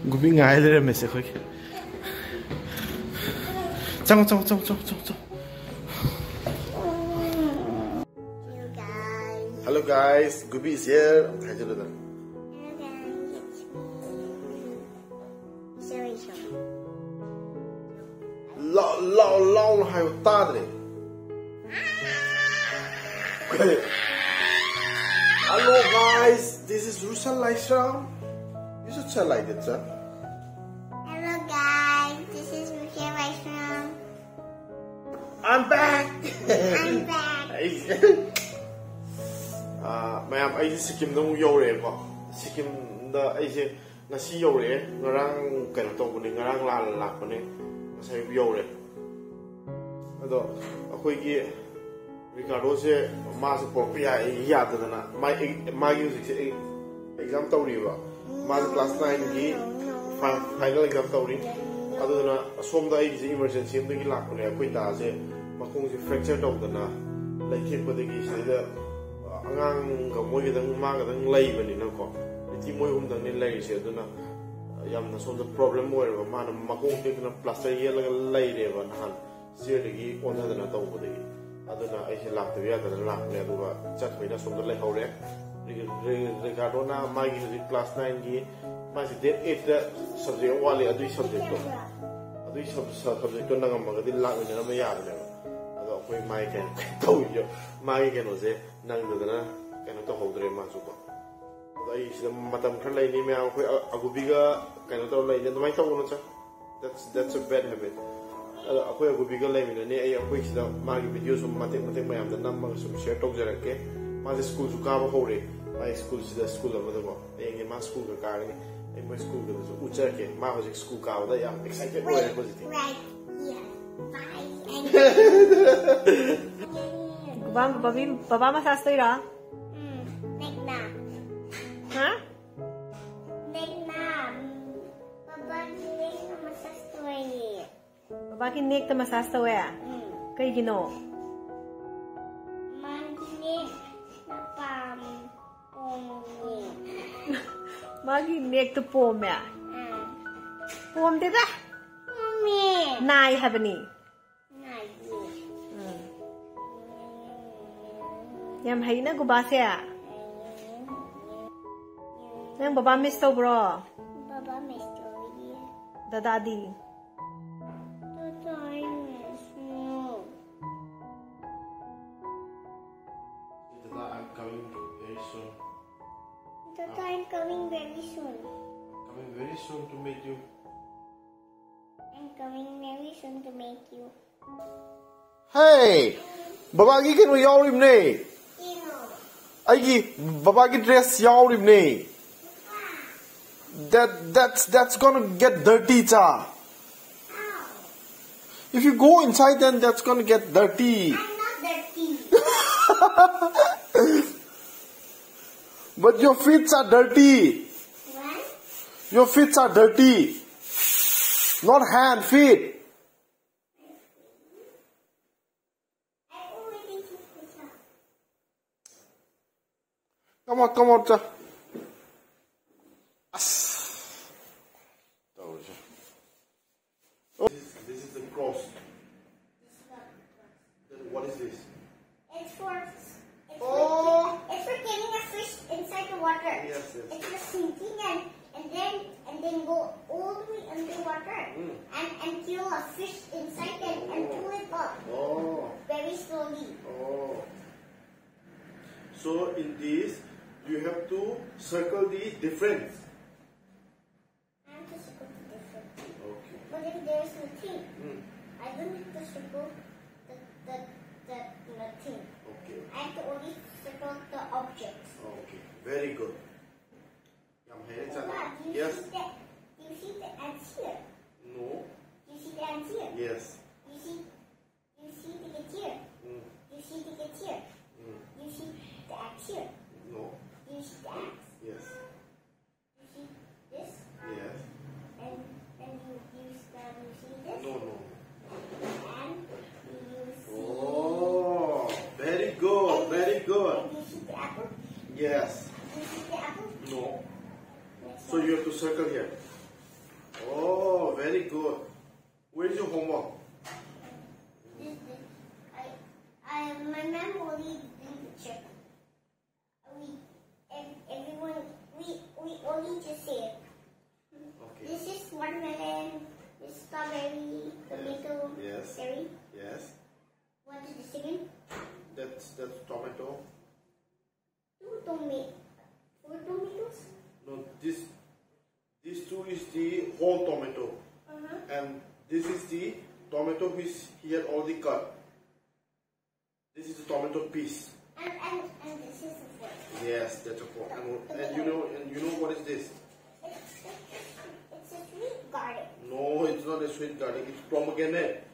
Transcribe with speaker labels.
Speaker 1: Gubi ngai le me se khoi. Chang. Hello guys, Gubi is here.
Speaker 2: Hello guys.
Speaker 1: Long hai tadre. Hello guys, this is Rusal Laisha. You should say like it, sir.
Speaker 2: Hello guys, this is Rusal Laisha.
Speaker 1: I'm back.
Speaker 2: I'm back.
Speaker 1: Ma'am, I just Sikkim no yore ko. Sikkim the I say nasi yore. Ngarang kano to kuni ngarang la kuni. Masay yore. Ado ako iki Ricardo se mas propia iya tadana. My music exam tawri ba. Mas class 9 gi final exam tawri. Ado na somda I emergency ndagi la kuni ako ita se makong si fracture tawdana. Like him ko dagi sida angang ga moy ga dang ma ga dang lay bani na ko ti moy dang ni lay se aduna yam na so the problem mo ba ma na makong te na plaster ye la lay re ba na han se de gi on da na taw ko de aduna ai se lak te ya da lak ne du ba chat me na so da lay hore Ricardo na ma gi class 9 gi ma si date 8 da subject wali adui subject ko na ngam ga di lak ne na ma ya ne we might can tell you, my can was it, Nangana, cannot hold the Masuka. I see the Madame Crane, a bigger cannot lay in my town. That's a bad habit. A queer bigger lame in a which the Maggie videos of mathematics, the number of some shared dogs are okay. My school to come holy. My school is the school of the world. In my school, the garden, in my school, there was a Uchaki, my school cow. They are excited.
Speaker 2: Right, yeah.
Speaker 3: Baba massage to ira?
Speaker 2: Nek na.
Speaker 3: Huh?
Speaker 2: Nek na. Baba nek na massage to ira.
Speaker 3: Baba ki nek ta massage to ya? Kay gino?
Speaker 2: Magi na pam pom ni.
Speaker 3: Magi nek to pom ya? Pom dida?
Speaker 2: Mommy.
Speaker 3: Nai habani. Yam hay na gubasya. Nang baba miss to bro.
Speaker 2: Baba miss to yeah.
Speaker 3: The daddy.
Speaker 2: The time is no.
Speaker 1: I'm coming very soon.
Speaker 2: The time coming very soon.
Speaker 1: Coming very soon to meet you.
Speaker 2: I'm coming very soon to meet you.
Speaker 1: Hey! Baba ki kenu yaw rim ne. Ai Baba ki dress yaw rim ne. That's gonna get dirty, cha. If you go inside, then that's gonna get dirty.
Speaker 2: I'm not dirty.
Speaker 1: But your feet are dirty.
Speaker 2: What?
Speaker 1: Your feet are dirty. Not hand, feet. Come on, sir. This is the cross. Then what is this?
Speaker 2: It's for getting a fish inside the water.
Speaker 1: Yes.
Speaker 2: It's for sinking and then go all the way underwater and kill a fish inside and pull it up very slowly.
Speaker 1: So in this, you have to circle the difference.
Speaker 2: I have to circle the difference.
Speaker 1: Okay.
Speaker 2: But if there is nothing, I don't have to circle the nothing.
Speaker 1: Okay.
Speaker 2: I have to only circle the objects.
Speaker 1: Okay. Very good.
Speaker 2: Papa, do
Speaker 1: Yes.
Speaker 2: you see the ants here?
Speaker 1: No.
Speaker 2: Do you see the ants here?
Speaker 1: Yes.
Speaker 2: Do you see the ants here? Do you see the ants here? Do you see the ants here?
Speaker 1: No.
Speaker 2: Do you see the ants?
Speaker 1: Yes.
Speaker 2: Do you see this?
Speaker 1: Yes.
Speaker 2: And you see this?
Speaker 1: No.
Speaker 2: And you see.
Speaker 1: Oh, very good. Very good.
Speaker 2: And you see the apple?
Speaker 1: Yes.
Speaker 2: Do you see the apple?
Speaker 1: No. So you have to circle here. Oh, very good. Where's your homework?
Speaker 2: My mom only did the check. We only just say it.
Speaker 1: Okay.
Speaker 2: This is watermelon, this is strawberry, tomato,
Speaker 1: Yes.
Speaker 2: cherry.
Speaker 1: Yes.
Speaker 2: What is the second?
Speaker 1: That's tomato.
Speaker 2: Four tomatoes?
Speaker 1: No, this two is the whole tomato, and this is the tomato which he had already cut. This is the tomato piece.
Speaker 2: And this is the fourth.
Speaker 1: Yes, that's a fork. And you know what is this?
Speaker 2: It's a sweet garlic.
Speaker 1: No, it's not a sweet garlic. It's pomegranate.